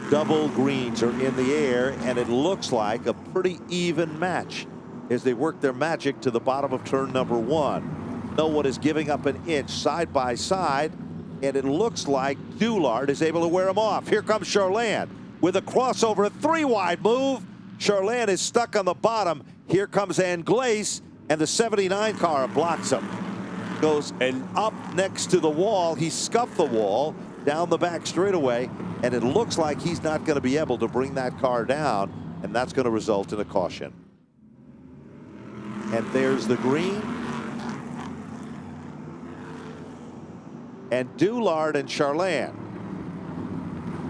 Double greens are in the air, and it looks like a pretty even match as they work their magic to the bottom of turn number 1. No one is giving up an inch, side by side, and it looks like Doulard is able to wear him off. Here comes Charland with a crossover, a 3-wide move. Charland is stuck on the bottom. Here comes Anglaise, and the 79 car blocks him. Goes and up next to the wall. He scuffed the wall down the back straightaway, and it looks like he's not going to be able to bring that car down, and that's going to result in a caution. And there's the green. And Doulard and Charland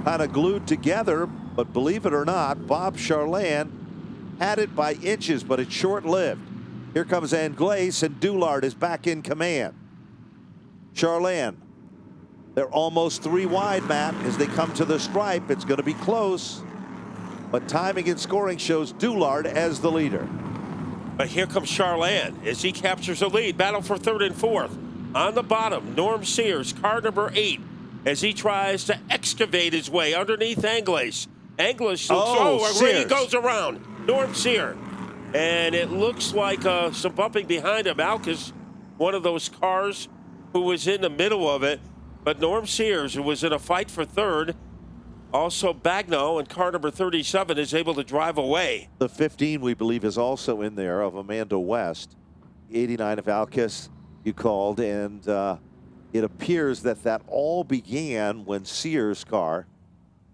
kind of glued together, but believe it or not, Bob Charland had it by inches, but it's short-lived. Here comes Anglaise, and Doulard is back in command. Charland, they're almost 3 wide, Matt, as they come to the stripe. It's going to be close, but timing and scoring shows Doulard as the leader. But here comes Charland as he captures the lead. Battle for 3rd and 4th. On the bottom, Norm Sears, car number 8, as he tries to excavate his way underneath Anglaise. Anglaise looks, he goes around. Norm Sears. And it looks like some bumping behind him. Alcas, one of those cars who was in the middle of it. But Norm Sears, who was in a fight for 3rd, also Bagno and car number 37 is able to drive away. The 15, we believe, is also in there of Amanda West. 89 of Alcas, you called, and it appears that all began when Sears' car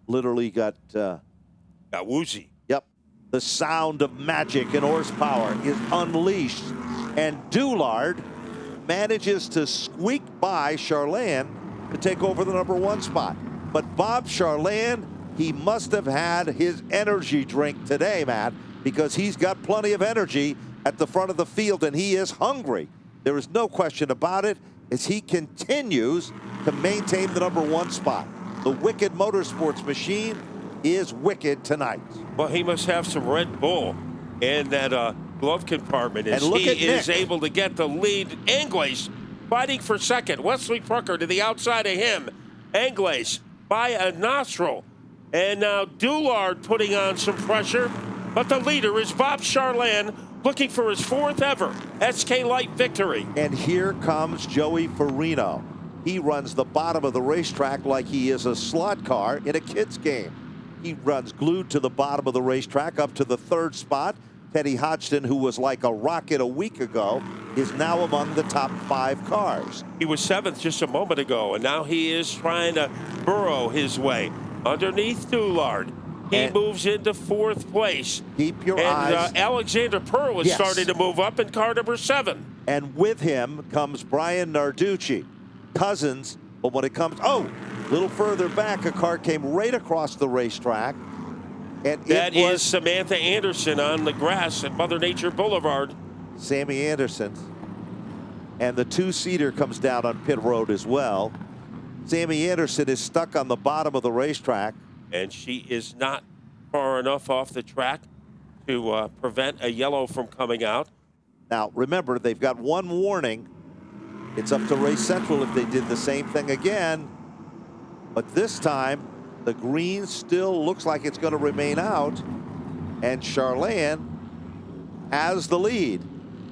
literally got woozy. Yep. The sound of magic and horsepower is unleashed, and Doulard manages to squeak by Charland to take over the number 1 spot. But Bob Charland, he must have had his energy drink today, Matt, because he's got plenty of energy at the front of the field, and he is hungry. There is no question about it as he continues to maintain the number 1 spot. The Wicked Motorsports machine is wicked tonight. Well, he must have some Red Bull in that glove compartment as he is able to get the lead. Anglaise fighting for 2nd. Wesley Prucker to the outside of him. Anglaise by a nostril. And now Doulard putting on some pressure. But the leader is Bob Charland, looking for his 4th ever SK Light victory. And here comes Joey Farino. He runs the bottom of the racetrack like he is a slot car in a kid's game. He runs glued to the bottom of the racetrack up to the 3rd spot. Teddy Hodgdon, who was like a rocket a week ago, is now among the top 5 cars. He was 7th just a moment ago, and now he is trying to burrow his way underneath Doulard. He moves into 4th place. Keep your eyes. And Alexander Pearl is starting to move up in car number 7. And with him comes Bryan Narducci. Cousins, but when it comes, a little further back, a car came right across the racetrack. And that is Samantha Anderson on the grass at Mother Nature Boulevard. Sammy Anderson. And the 2-seater comes down on pit road as well. Sammy Anderson is stuck on the bottom of the racetrack. And she is not far enough off the track to prevent a yellow from coming out. Now, remember, they've got 1 warning. It's up to Race Central if they did the same thing again. But this time, the green still looks like it's going to remain out. And Charland has the lead.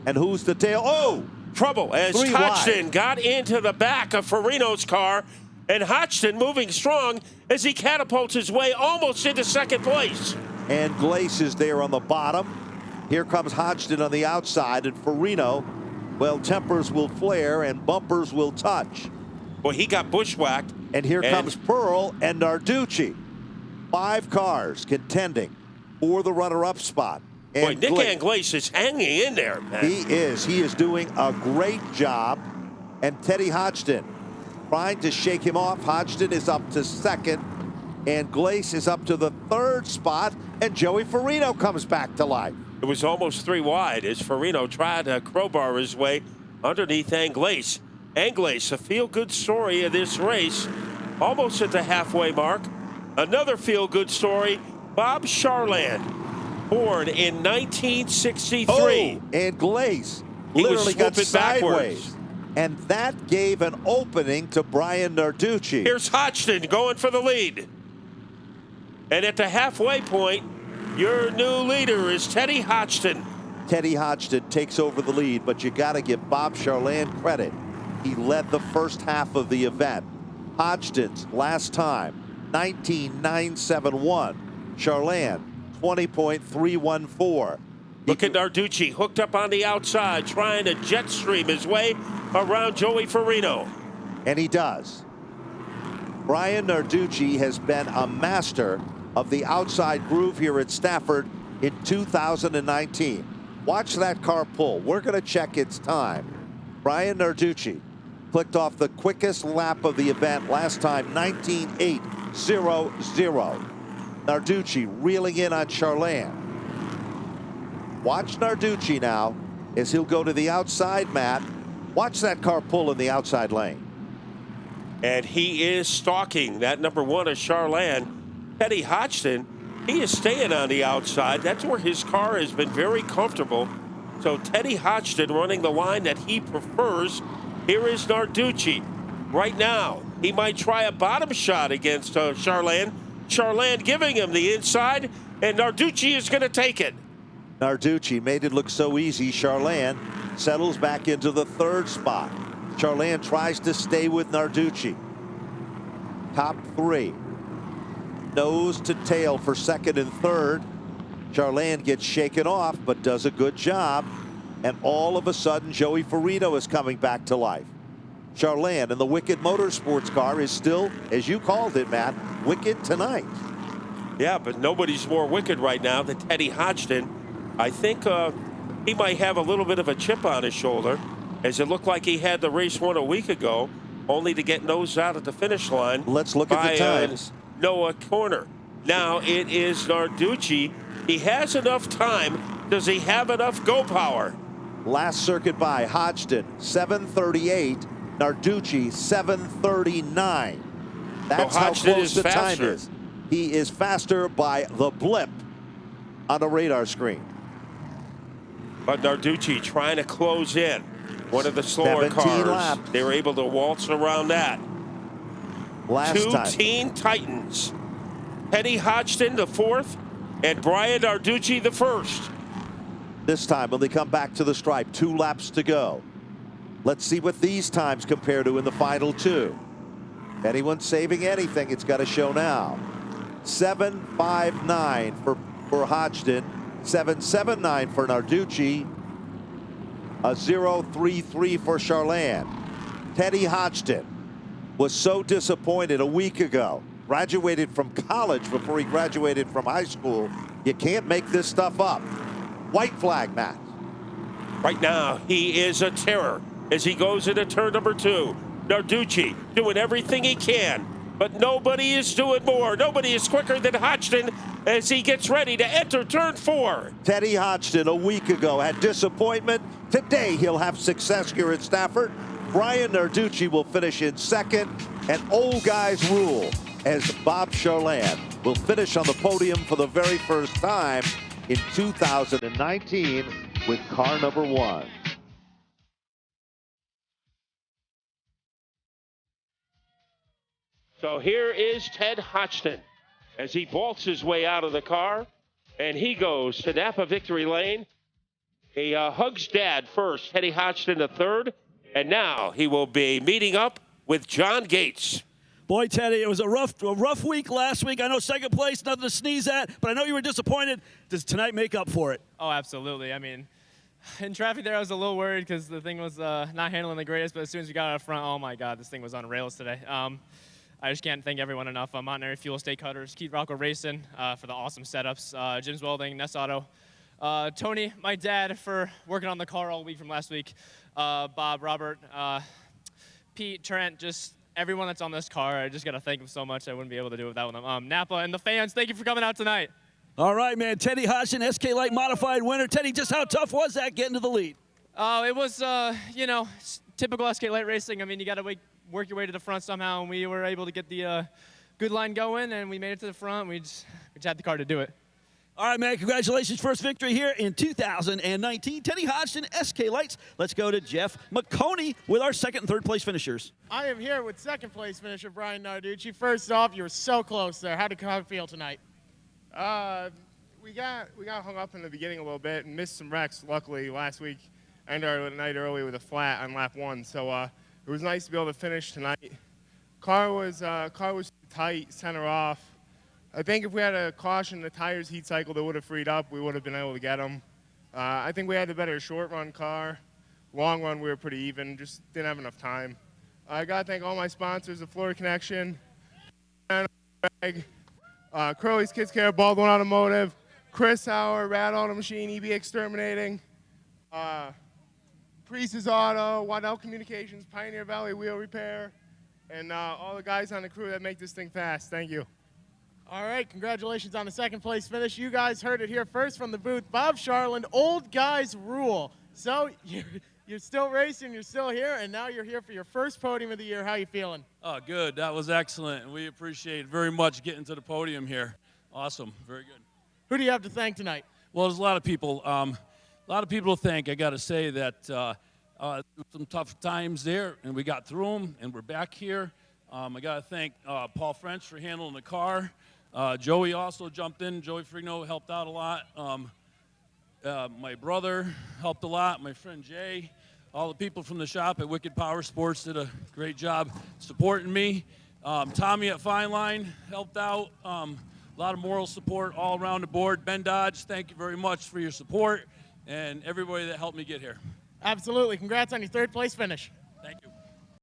And who's the tail? Trouble as Hodgdon got into the back of Farino's car. And Hodgdon moving strong as he catapults his way almost into 2nd place. And Glace is there on the bottom. Here comes Hodgdon on the outside, and Farino, well, tempers will flare and bumpers will touch. Well, he got bushwhacked. And here comes Pearl and Narducci. 5 cars contending for the runner-up spot. And Nick Anglaise is hanging in there, man. He is. He is doing a great job. And Teddy Hodgdon trying to shake him off. Hodgdon is up to 2nd. And Glace is up to the 3rd spot. And Joey Farino comes back to life. It was almost 3 wide as Farino tried to crowbar his way underneath Anglaise. Anglaise, a feel-good story of this race, almost at the halfway mark. Another feel-good story, Bob Charland, born in 1963. And Glace literally got sideways. And that gave an opening to Bryan Narducci. Here's Hodgdon going for the lead. And at the halfway point, your new leader is Teddy Hodgdon. Teddy Hodgdon takes over the lead, but you got to give Bob Charland credit. He led the first half of the event. Hodgdon's last time, 19.971. Charland, 20.314. Look at Narducci hooked up on the outside, trying to jet stream his way around Joey Farino. And he does. Bryan Narducci has been a master of the outside groove here at Stafford in 2019. Watch that car pull. We're going to check its time. Bryan Narducci clicked off the quickest lap of the event last time, 19.800. Narducci reeling in on Charland. Watch Narducci now as he'll go to the outside, Matt. Watch that car pull in the outside lane. And he is stalking that number one of Charland. Teddy Hodgdon, he is staying on the outside. That's where his car has been very comfortable. So Teddy Hodgdon running the line that he prefers. Here is Narducci. Right now, he might try a bottom shot against Charland. Charland giving him the inside, and Narducci is going to take it. Narducci made it look so easy. Charland settles back into the third spot. Charland tries to stay with Narducci. Top three. Nose to tail for second and third. Charland gets shaken off, but does a good job. And all of a sudden, Joey Farino is coming back to life. Charland in the Wicked Motorsports car is still, as you called it, Matt, wicked tonight. Yeah, but nobody's more wicked right now than Teddy Hodgdon. I think he might have a little bit of a chip on his shoulder, as it looked like he had the race won a week ago, only to get nosed out at the finish line. Let's look at the times. Noah Corner. Now it is Narducci. He has enough time. Does he have enough go power? Last circuit by Hodgdon, 7:38. Narducci, 7:39. That's so how Hodgdon close the faster. time is. He is faster by the blip on the radar screen. But Narducci trying to close in. One of the slower 17 cars. laps. They were able to waltz around that. Last time. Teen Titans. Teddy Hodgdon the fourth, and Bryan Narducci the first. This time when they come back to the stripe, 2 laps to go. Let's see what these times compare to in the final 2. Anyone saving anything, it's got to show now. 7:59 for Hodgdon, 7:79 for Narducci, a 0:33 for Charland. Teddy Hodgdon was so disappointed a week ago. Graduated from college before he graduated from high school. You can't make this stuff up. White flag, Matt. Right now, he is a terror as he goes into turn number 2. Narducci doing everything he can, but nobody is doing more. Nobody is quicker than Hodgdon as he gets ready to enter turn 4. Teddy Hodgdon a week ago had disappointment. Today he'll have success here at Stafford. Bryan Narducci will finish in second, and old guys rule as Bob Charland will finish on the podium for the very first time in 2019 with car number 1. So here is Ted Hodgdon as he vaults his way out of the car, and he goes to Napa Victory Lane. He hugs Dad first, Teddy Hodgdon the third, and now he will be meeting up with John Gates. Boy, Teddy, it was a rough week last week. I know second place, nothing to sneeze at, but I know you were disappointed. Does tonight make up for it? Oh, absolutely. I mean, in traffic there, I was a little worried because the thing was not handling the greatest, but as soon as we got out of front, oh my God, this thing was on rails today. I just can't thank everyone enough. Montanary Fuel State Cutters, Keith Rocco Racing for the awesome setups, Jim's Welding, Ness Auto, Tony, my dad, for working on the car all week from last week, Bob, Robert, Pete, Trent, just everyone that's on this car. I just got to thank them so much. I wouldn't be able to do it without them. Napa and the fans, thank you for coming out tonight. All right, man. Teddy Hodgdon, SK Light Modified winner. Teddy, just how tough was that getting to the lead? It was, typical SK Light racing. I mean, you got to work your way to the front somehow, and we were able to get the good line going, and we made it to the front. We just had the car to do it. All right, man, congratulations. First victory here in 2019. Teddy Hodgdon, SK Lights. Let's go to Jeff McConey with our second and third place finishers. I am here with second place finisher Bryan Narducci. First off, you were so close there. How did it feel tonight? We got hung up in the beginning a little bit and missed some wrecks. Luckily, last week I ended our night early with a flat on lap 1, so it was nice to be able to finish tonight. Car was tight, center off. I think if we had a caution, the tires heat cycle that would have freed up, we would have been able to get them. I think we had the better short run car. Long run, we were pretty even, just didn't have enough time. I got to thank all my sponsors, the Florida Connection, Curly's Kids Care, Baldwin Automotive, Chris Hauer, Rad Auto Machine, EB Exterminating, Priest's Auto, Waddell Communications, Pioneer Valley Wheel Repair, and all the guys on the crew that make this thing fast. Thank you. All right, congratulations on the second place finish. You guys heard it here first from the booth. Bob Charland, old guys rule. So you're still racing, you're still here, and now you're here for your first podium of the year. How you feeling? Oh, good. That was excellent. We appreciate very much getting to the podium here. Awesome. Very good. Who do you have to thank tonight? Well, there's a lot of people. To thank. I got to say that some tough times there, and we got through them, and we're back here. I got to thank Paul French for handling the car. Joey also jumped in. Joey Frigno helped out a lot. My brother helped a lot. My friend Jay. All the people from the shop at Wicked Power Sports did a great job supporting me. Tommy at Fine Line helped out. A lot of moral support all around the board. Ben Dodge, thank you very much for your support, and everybody that helped me get here. Absolutely. Congrats on your third place finish.